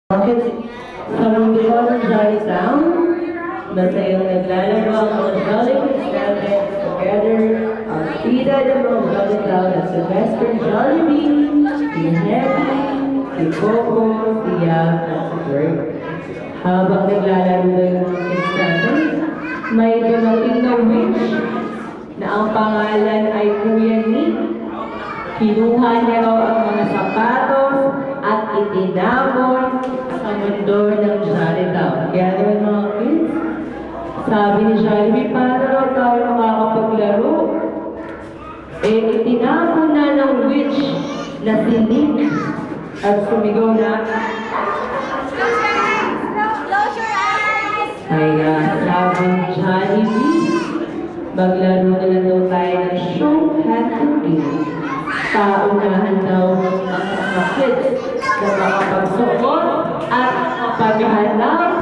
Bakit sa mundo ng Jolly Town, masayang naglalaro ang mga Jolly Kids natin together ang tita ng mga Jolly Town at Sylvester Jollibee, si Happy, si Coco, si Yap, at si Greg. Habang naglalaro ng mga kids natin, may dumating na witch na ang pangalan ay Kuya Nick. Kinuha niya raw ang mga sapatos at itinapon sa mundo ng Jolly Town. Kaya naman mga kids, sabi ni Jollibee, paano raw tayo makakapaglaro? Itinapon na ng witch na si Nick at sumigaw na, Close your eyes! kaya sabi ni Jollibee, maglaro na lang daw tayo ng show hat and game. Paunahan daw ang mga kids na makapagsuot at makapaghanap